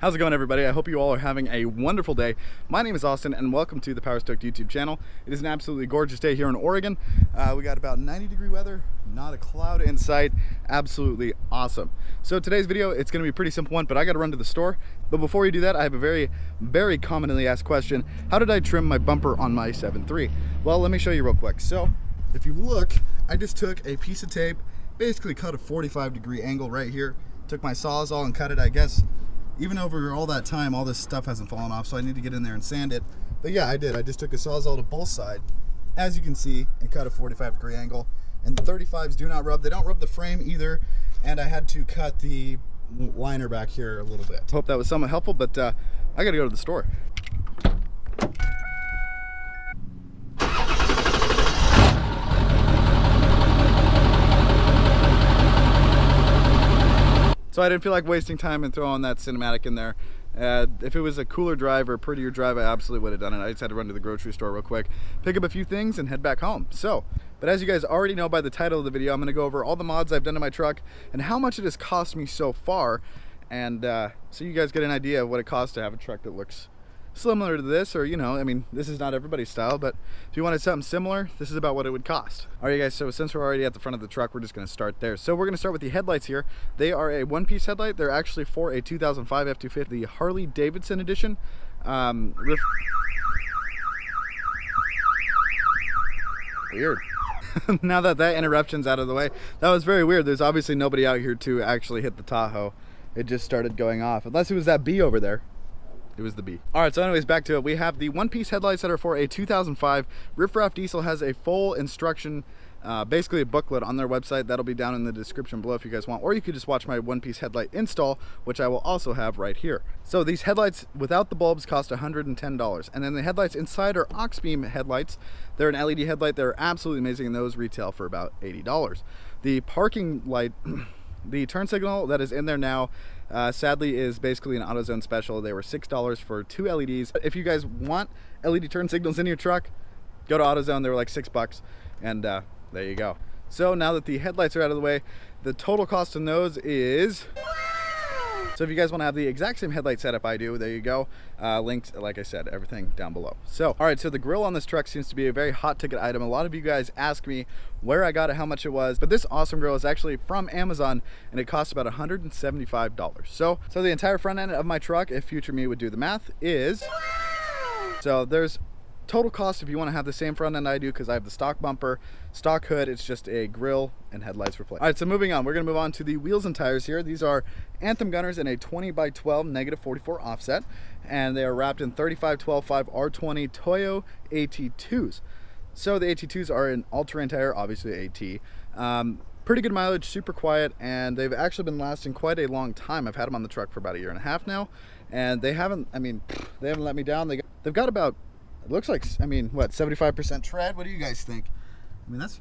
How's it going, everybody? I hope you all are having a wonderful day. My name is Austin and welcome to the Power Stoked YouTube channel. It is an absolutely gorgeous day here in Oregon. We got about 90-degree weather, not a cloud in sight. Absolutely awesome. So today's video, it's going to be a pretty simple one, but I got to run to the store. But before we do that, I have a very commonly asked question. How did I trim my bumper on my 7.3? Well, let me show you real quick. So if you look, I just took a piece of tape, basically cut a 45-degree angle right here, took my Sawzall and cut it, I guess. Even over all that time, all this stuff hasn't fallen off, so I need to get in there and sand it. But yeah, I did. I just took a Sawzall to both sides, as you can see, and cut a 45-degree angle. And the 35s do not rub. They don't rub the frame either. And I had to cut the liner back here a little bit. Hope that was somewhat helpful, but I got to go to the store. So I didn't feel like wasting time and throwing that cinematic in there. If it was a cooler drive or a prettier drive, I absolutely would have done it. I just had to run to the grocery store real quick, pick up a few things and head back home. So, but as you guys already know by the title of the video, I'm gonna go over all the mods I've done to my truck and how much it has cost me so far. And so you guys get an idea of what it costs to have a truck that looks similar to this, or, you know, I mean, this is not everybody's style, but if you wanted something similar, this is about what it would cost. All right, guys, so since we're already at the front of the truck, we're just gonna start there. So we're gonna start with the headlights here. They are a one-piece headlight. They're actually for a 2005 F-250, the Harley Davidson edition. Weird. Now that interruption's out of the way, that was very weird. There's obviously nobody out here to actually hit the Tahoe. It just started going off, unless it was that bee over there. It was the bee. All right, so anyways, back to it. We have the one-piece headlights that are for a 2005. Riff Raff Diesel has a full instruction, basically a booklet on their website. That'll be down in the description below if you guys want, or you could just watch my one-piece headlight install, which I will also have right here. So these headlights without the bulbs cost $110, and then the headlights inside are Oxbeam headlights. They're an LED headlight. They're absolutely amazing, and those retail for about $80. The parking light, the turn signal that is in there now, sadly is basically an AutoZone special. They were $6 for 2 LEDs. If you guys want LED turn signals in your truck, go to AutoZone. They were like $6, and there you go. So now that the headlights are out of the way, the total cost on those is... So if you guys want to have the exact same headlight setup I do, there you go. Links, like I said, everything down below. So, all right, so the grill on this truck seems to be a very hot ticket item. A lot of you guys ask me where I got it, how much it was, but this awesome grill is actually from Amazon, and it costs about $175. So the entire front end of my truck, if future me would do the math, is... So there's total cost if you want to have the same front end I do, because I have the stock bumper, stock hood. It's just a grill and headlights replaced. All right, so moving on, we're going to move on to the wheels and tires here. These are Anthem Gunners in a 20x12 -44 offset, and they are wrapped in 35-12-5 R20 Toyo AT2s. So the AT2s are an all-terrain tire, obviously AT. Pretty good mileage, super quiet, and they've actually been lasting quite a long time. I've had them on the truck for about 1.5 years now, and they haven't, I mean, they haven't let me down. They've got about, it looks like, I mean, what, 75% tread? What do you guys think? I mean, that's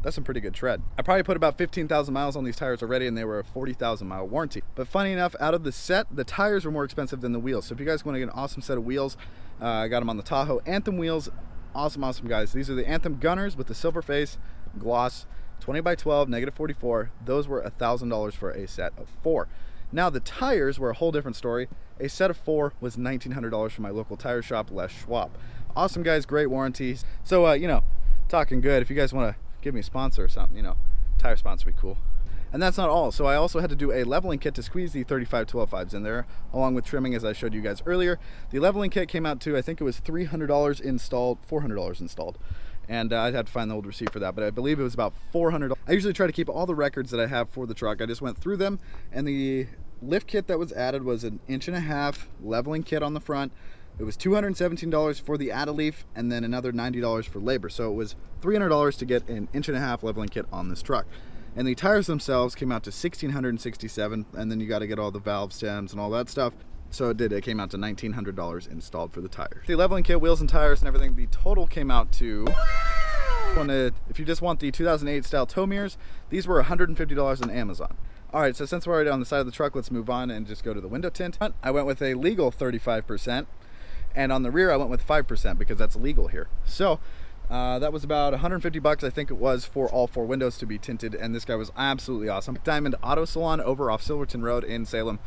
some pretty good tread. I probably put about 15,000 miles on these tires already, and they were a 40,000 mile warranty. But funny enough, out of the set, the tires were more expensive than the wheels. So if you guys want to get an awesome set of wheels, I got them on the Tahoe. Anthem wheels, awesome guys. These are the Anthem Gunners with the silver face, gloss, 20x12, -44. Those were $1,000 for a set of 4. Now the tires were a whole different story. A set of 4 was $1,900 from my local tire shop, Les Schwab. Awesome guys, great warranties. So you know, talking good. If you guys want to give me a sponsor or something, you know, tire sponsor would be cool. And that's not all. So I also had to do a leveling kit to squeeze the 35-12-5s in there, along with trimming, as I showed you guys earlier. The leveling kit came out to, I think it was $300 installed, $400 installed. And I'd have to find the old receipt for that, but I believe it was about $400. I usually try to keep all the records that I have for the truck. I just went through them, and the lift kit that was added was an 1.5" leveling kit on the front. It was $217 for the add-a leaf, and then another $90 for labor. So it was $300 to get an 1.5" leveling kit on this truck. And the tires themselves came out to $1,667, and then you got to get all the valve stems and all that stuff. So it came out to $1,900 installed for the tires. The leveling kit, wheels and tires and everything, the total came out to, if you just want the 2008 style tow mirrors, these were $150 on Amazon. All right, so since we're already on the side of the truck, let's move on and just go to the window tint. I went with a legal 35%, and on the rear I went with 5% because that's legal here. So that was about 150 bucks, I think it was, for all 4 windows to be tinted, and this guy was absolutely awesome. Diamond Auto Salon over off Silverton Road in Salem.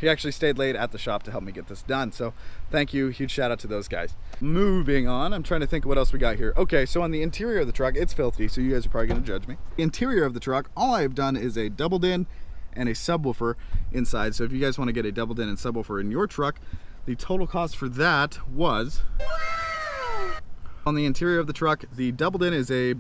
he actually stayed late at the shop to help me get this done. So thank you, huge shout out to those guys. Moving on, I'm trying to think of what else we got here. Okay, so on the interior of the truck, it's filthy, so you guys are probably gonna judge me. The interior of the truck, all I've done is a double din and a subwoofer inside. So if you guys wanna get a double din and subwoofer in your truck, the total cost for that was, on the interior of the truck, the double din is a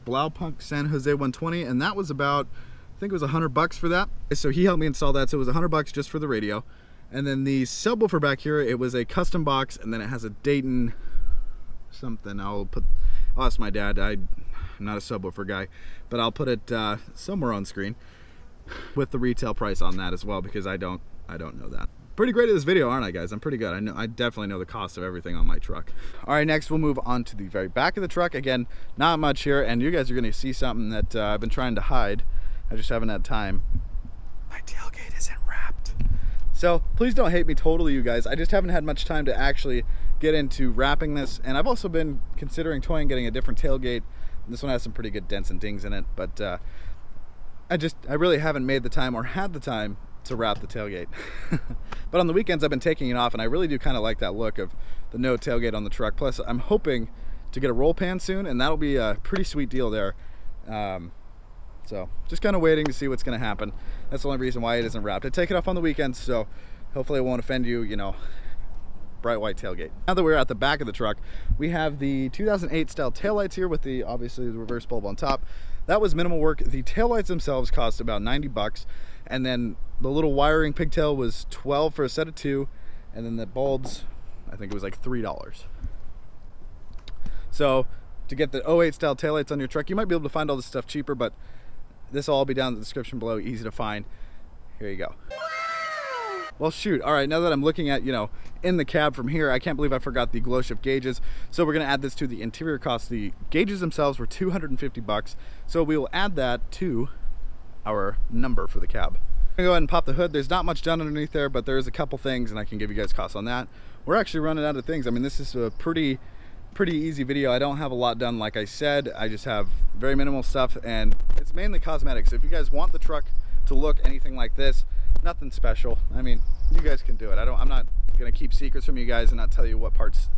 Blaupunk San Jose 120, and that was about, I think it was $100 for that. So he helped me install that, so it was $100 just for the radio. And then the subwoofer back here, it was a custom box, and then it has a Dayton something. I'll ask my dad. I'm not a subwoofer guy, but I'll put it somewhere on screen with the retail price on that as well, because I don't know that. Pretty great at this video, aren't I, guys? I'm pretty good. I definitely know the cost of everything on my truck. All right, next we'll move on to the very back of the truck. Again, not much here, and you guys are gonna see something that I've been trying to hide. I just haven't had time. My tailgate isn't wrapped. So please don't hate me totally, you guys. I just haven't had much time to actually get into wrapping this, and I've also been considering toying getting a different tailgate. This one has some pretty good dents and dings in it, but I really haven't made the time or had the time to wrap the tailgate. But on the weekends I've been taking it off, and I really do kind of like that look of the no tailgate on the truck. Plus I'm hoping to get a roll pan soon, and that'll be a pretty sweet deal there. So just kind of waiting to see what's going to happen. That's the only reason why it isn't wrapped. I take it off on the weekends, so hopefully it won't offend you, you know, bright white tailgate. Now that we're at the back of the truck, we have the 2008 style taillights here with the, obviously, the reverse bulb on top. That was minimal work. The taillights themselves cost about $90, and then the little wiring pigtail was $12 for a set of 2, and then the bulbs, I think it was like $3. So to get the 08 style taillights on your truck, you might be able to find all this stuff cheaper, but this will all be down in the description below, easy to find. Here you go. Well, shoot. All right, now that I'm looking at, you know, in the cab from here, I can't believe I forgot the glow shift gauges. So we're gonna add this to the interior cost. The gauges themselves were $250. So we will add that to our number for the cab. I'm gonna go ahead and pop the hood. There's not much done underneath there, but there is a couple things, and I can give you guys costs on that. We're actually running out of things. I mean, this is a pretty easy video. I don't have a lot done, like I said. I just have very minimal stuff, and it's mainly cosmetics. So if you guys want the truck to look anything like this, nothing special. I mean, you guys can do it. I'm not gonna keep secrets from you guys and not tell you what parts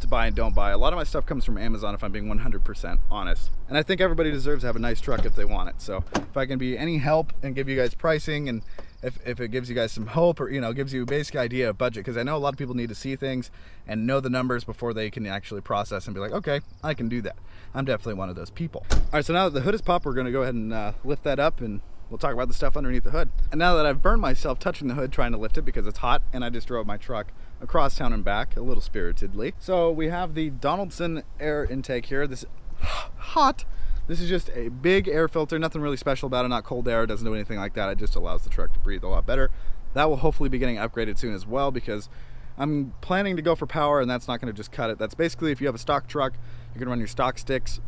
to buy and don't buy. A lot of my stuff comes from Amazon, if I'm being 100% honest. And I think everybody deserves to have a nice truck if they want it. So if I can be any help and give you guys pricing, and if it gives you guys some hope, or, you know, gives you a basic idea of budget, because I know a lot of people need to see things and know the numbers before they can actually process and be like, okay, I can do that. I'm definitely one of those people. All right, so now that the hood is popped, we're gonna go ahead and lift that up, and we'll talk about the stuff underneath the hood. And now that I've burned myself touching the hood trying to lift it because it's hot, and I just drove my truck across town and back a little spiritedly. So we have the Donaldson air intake here. This hot. This is just a big air filter, nothing really special about it, not cold air, doesn't do anything like that. It just allows the truck to breathe a lot better. That will hopefully be getting upgraded soon as well, because I'm planning to go for power, and that's not gonna just cut it. That's basically, if you have a stock truck, you're gonna run your stock sticks.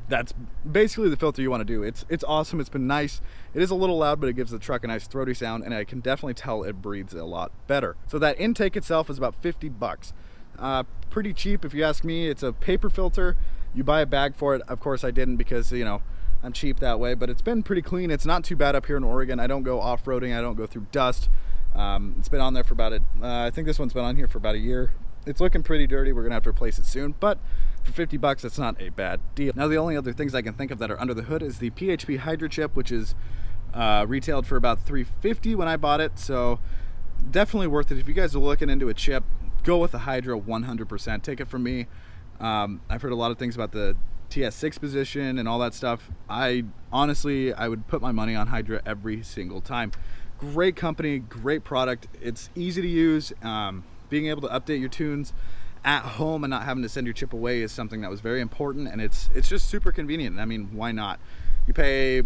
That's basically the filter you want to do. It's awesome. It's been nice. It is a little loud, but it gives the truck a nice throaty sound, and I can definitely tell it breathes a lot better. So that intake itself is about $50. Pretty cheap if you ask me. It's a paper filter. You buy a bag for it. Of course I didn't, because, you know, I'm cheap that way, but it's been pretty clean. It's not too bad up here in Oregon. I don't go off-roading. I don't go through dust. It's been on there for about I think this one's been on here for about a year. It's looking pretty dirty. We're gonna have to replace it soon, but for $50, that's not a bad deal. Now, the only other things I can think of that are under the hood is the PHP Hydra chip, which is retailed for about $350 when I bought it. So definitely worth it. If you guys are looking into a chip, go with the Hydra 100%. Take it from me. I've heard a lot of things about the TS6 position and all that stuff. Honestly, I would put my money on Hydra every single time. Great company, great product. It's easy to use. Being able to update your tunes at home and not having to send your chip away is something that was very important, and it's just super convenient. I mean, why not? You pay,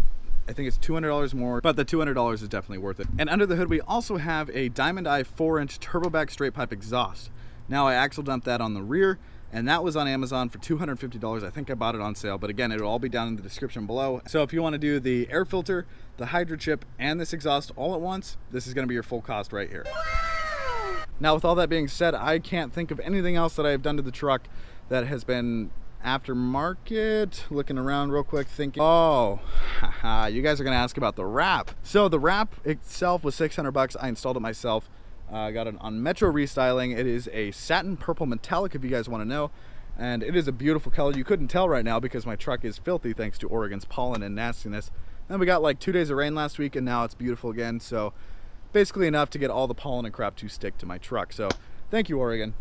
I think it's $200 more, but the $200 is definitely worth it. And under the hood, we also have a Diamond Eye 4-inch turboback straight pipe exhaust. Now, I axle dumped that on the rear, and that was on Amazon for $250. I think I bought it on sale, but again, it'll all be down in the description below. So if you want to do the air filter, the Hydra chip, and this exhaust all at once, this is going to be your full cost right here. Now, with all that being said, I can't think of anything else that I've done to the truck that has been aftermarket. Looking around real quick thinking, oh, haha, you guys are gonna ask about the wrap. So the wrap itself was 600 bucks. I installed it myself. I got it on Metro Restyling. It is a satin purple metallic, if you guys want to know. And it is a beautiful color. You couldn't tell right now because my truck is filthy thanks to Oregon's pollen and nastiness. And we got like 2 days of rain last week, and now it's beautiful again. So basically enough to get all the pollen and crap to stick to my truck. So thank you, Oregon.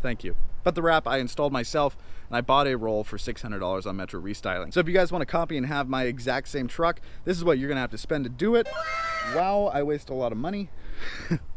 Thank you. But the wrap I installed myself, and I bought a roll for $600 on Metro Restyling. So if you guys want to copy and have my exact same truck, this is what you're gonna have to spend to do it. Wow, I waste a lot of money.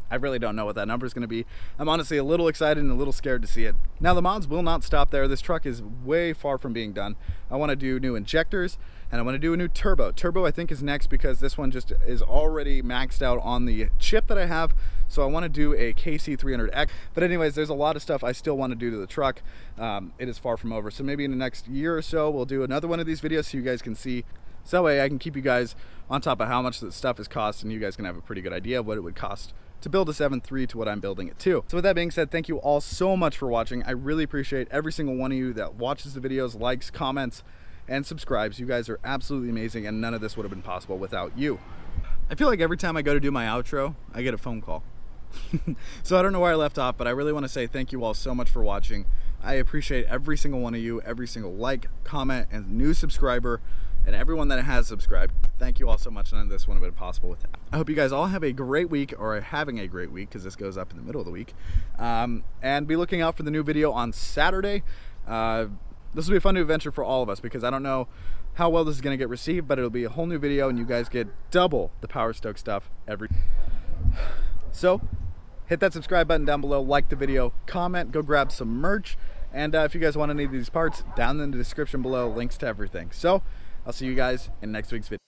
I really don't know what that number is going to be. I'm honestly a little excited and a little scared to see it. Now the mods will not stop there. This truck is way far from being done. I want to do new injectors, and I want to do a new turbo. Turbo I think is next because this one just is already maxed out on the chip that I have. So I want to do a KC300X. But anyways, there's a lot of stuff I still want to do to the truck. It is far from over. So maybe in the next year or so, we'll do another one of these videos so you guys can see. So that way I can keep you guys on top of how much the stuff is cost, and you guys can have a pretty good idea of what it would cost to build a 7.3 to what I'm building it to. So with that being said, thank you all so much for watching. I really appreciate every single one of you that watches the videos, likes, comments, and subscribes. You guys are absolutely amazing, and none of this would have been possible without you. I feel like every time I go to do my outro, I get a phone call. So I don't know where I left off, but I really want to say thank you all so much for watching. I appreciate every single one of you, every single like, comment, and new subscriber, and everyone that has subscribed. Thank you all so much. None of this would have been possible without. I hope you guys all have a great week, or are having a great week, because this goes up in the middle of the week. And be looking out for the new video on Saturday. This will be a fun new adventure for all of us, because I don't know how well this is going to get received, but it'll be a whole new video, and you guys get double the Power Stoke stuff every. So hit that subscribe button down below, like the video, comment, go grab some merch, and if you guys want any of these parts, down in the description below, links to everything. So I'll see you guys in next week's video.